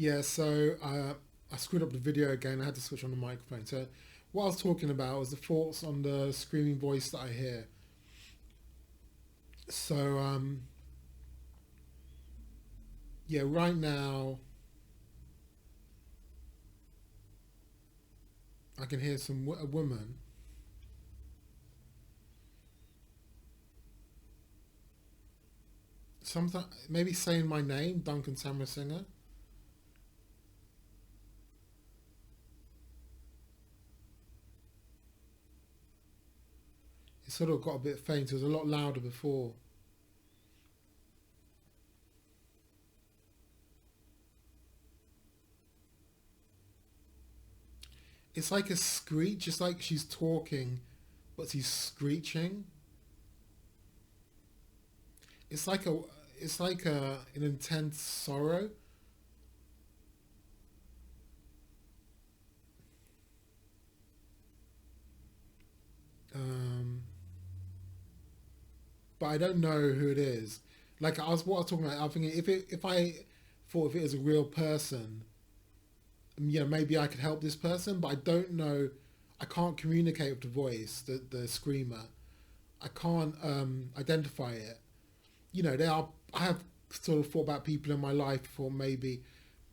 Yeah, so I screwed up the video again. I had to switch on the microphone. So what I was talking about was the thoughts on the screaming voice that I hear. So yeah, right now I can hear a woman. Sometimes maybe saying my name, Duncan Samrasinger. It sort of got a bit faint. It was a lot louder before. It's like a screech. It's like she's talking, but she's screeching. It's like a it's like an intense sorrow. Um, but I don't know who it is. Like what I was talking about. I'm thinking if I thought if it was a real person, maybe I could help this person. But I don't know. I can't communicate with the voice, the screamer. I can't identify it. There are. I have sort of thought about people in my life for maybe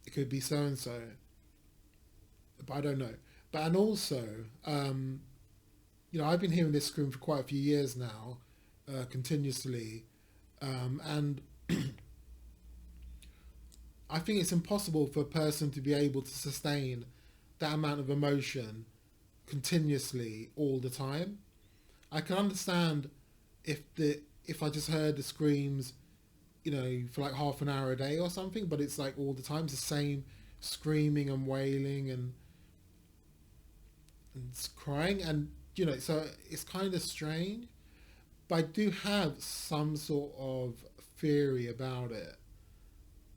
it could be so and so, but I don't know. But and also, um, I've been hearing this scream for quite a few years now, continuously, and I think it's impossible for a person to be able to sustain that amount of emotion continuously all the time. I can understand if I just heard the screams, for like half an hour a day or something, but it's like all the time it's the same screaming and wailing and crying, and so it's kind of strange. But I do have some sort of theory about it,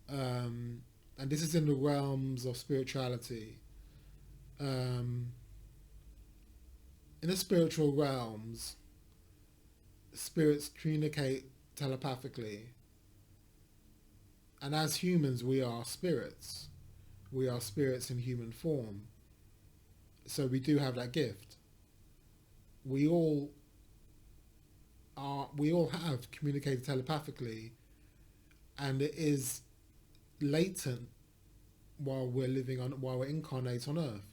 and this is in the realms of spirituality. Um, in the spiritual realms, spirits communicate telepathically, and as humans, we are spirits. We are spirits in human form, so we do have that gift. We all we all have communicated telepathically, and it is latent while we're incarnate on Earth.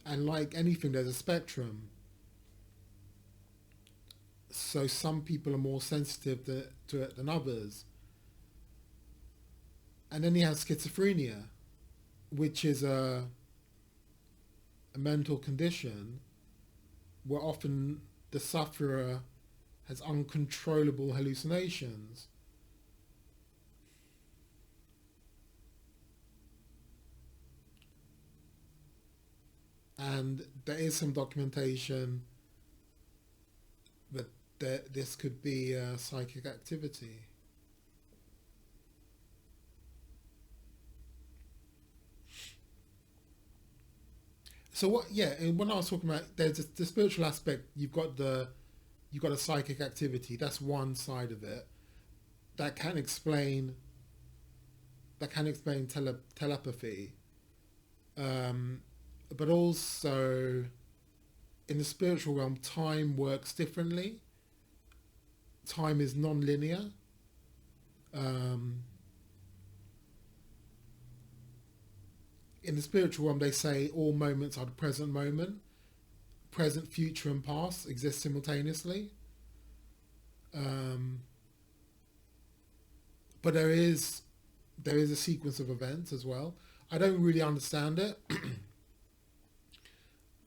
And like anything, there's a spectrum. So some people are more sensitive to it than others. And then you have schizophrenia, which is a mental condition where often the sufferer has uncontrollable hallucinations. And there is some documentation that this could be psychic activity. So what? Yeah, and when I was talking about the spiritual aspect, you've got a psychic activity. That's one side of it that can explain telepathy, um, but also in the spiritual realm, time works differently. Time is non-linear. Um, in the spiritual realm, they say all moments are the present moment. Present, future, and past exist simultaneously. Um, but there is a sequence of events as well. I don't really understand it,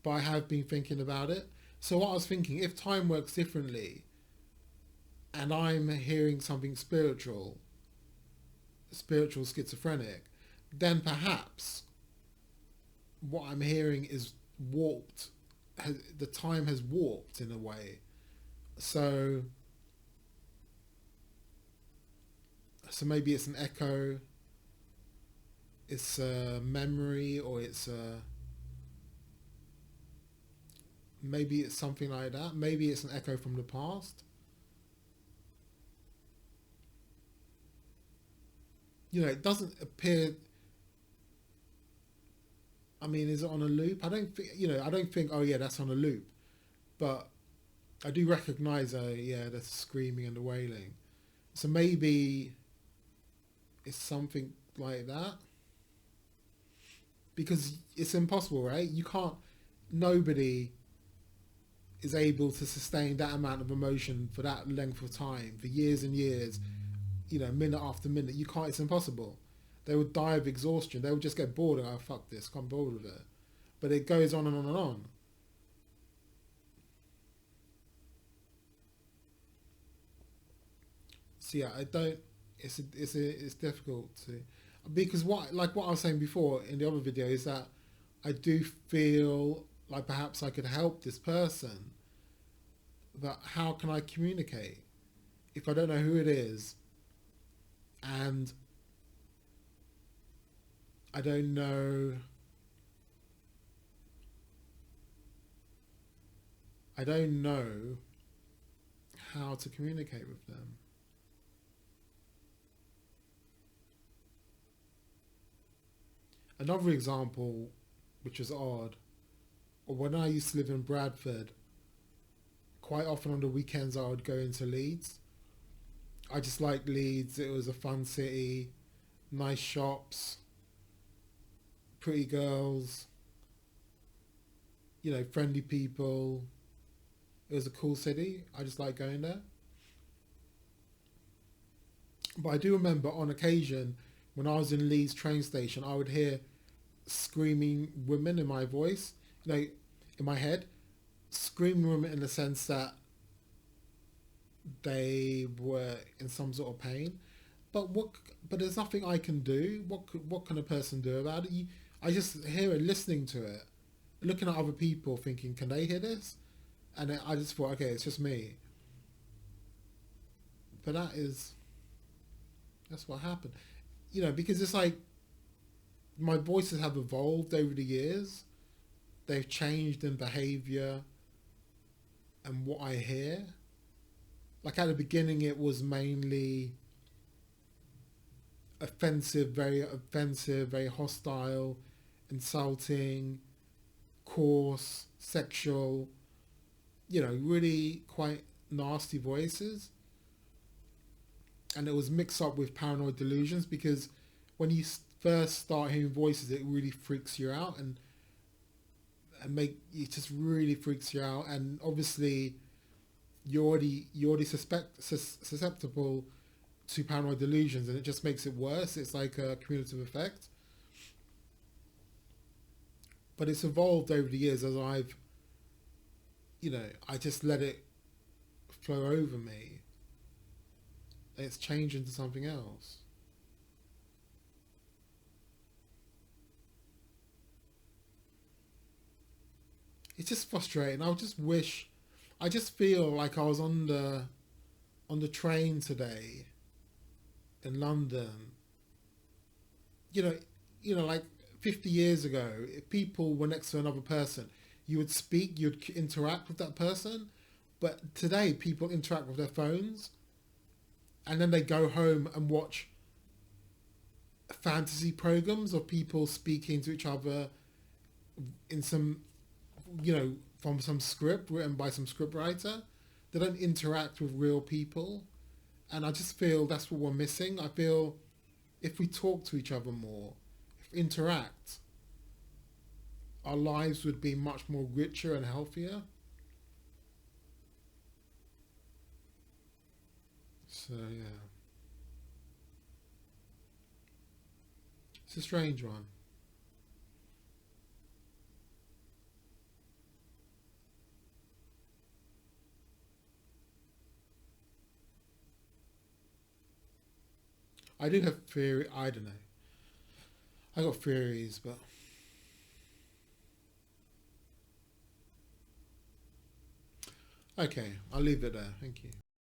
but I have been thinking about it. So what I was thinking, if time works differently, and I'm hearing something spiritual schizophrenic, then perhaps what I'm hearing is warped. The time has warped in a way. So so maybe it's an echo, it's a memory, or maybe it's something like that. Maybe it's an echo from the past. It doesn't appear. I mean, is it on a loop? I don't think. I don't think. Oh yeah, that's on a loop. But I do recognise. Yeah, the screaming and the wailing. So maybe it's something like that because it's impossible, right? You can't. Nobody is able to sustain that amount of emotion for that length of time for years and years. Minute after minute. You can't. It's impossible. They would die of exhaustion. They would just get bored and go, oh, fuck this, can't be bothered with it. But it goes on and on and on. So yeah, I don't. It's difficult to because what I was saying before in the other video is that I do feel like perhaps I could help this person, but how can I communicate if I don't know who it is and I don't know. I don't know how to communicate with them. Another example, which is odd, when I used to live in Bradford, quite often on the weekends I would go into Leeds. I just liked Leeds. It was a fun city, nice shops, pretty girls, friendly people. It was a cool city. I just like going there. But I do remember on occasion when I was in Leeds train station, I would hear screaming women in my voice, in my head, screaming women in the sense that they were in some sort of pain. But what? But there's nothing I can do. What can a person do about it? I just hear it, listening to it, looking at other people, thinking, can they hear this? And then I just thought, okay, it's just me. But that's what happened. Because it's like my voices have evolved over the years. They've changed in behavior and what I hear. Like at the beginning, it was mainly offensive, very hostile, insulting, coarse, sexual, really quite nasty voices. And it was mixed up with paranoid delusions because when you first start hearing voices, it really freaks you out and make it just really freaks you out. And obviously, you're already susceptible to paranoid delusions, and it just makes it worse. It's like a cumulative effect. But it's evolved over the years as I just let it flow over me. It's changed into something else. It's just frustrating. I just feel like I was on the train today in London. You know, like 50 years ago, if people were next to another person, you would speak, you'd interact with that person. But today, people interact with their phones, and then they go home and watch fantasy programs of people speaking to each other in some, from some script written by some script writer. They don't interact with real people, and I just feel that's what we're missing. I feel if we talk to each other more, if we interact, our lives would be much more richer and healthier. So yeah, it's a strange one. I do have theory. I don't know. I got theories, but okay, I'll leave it there. Thank you.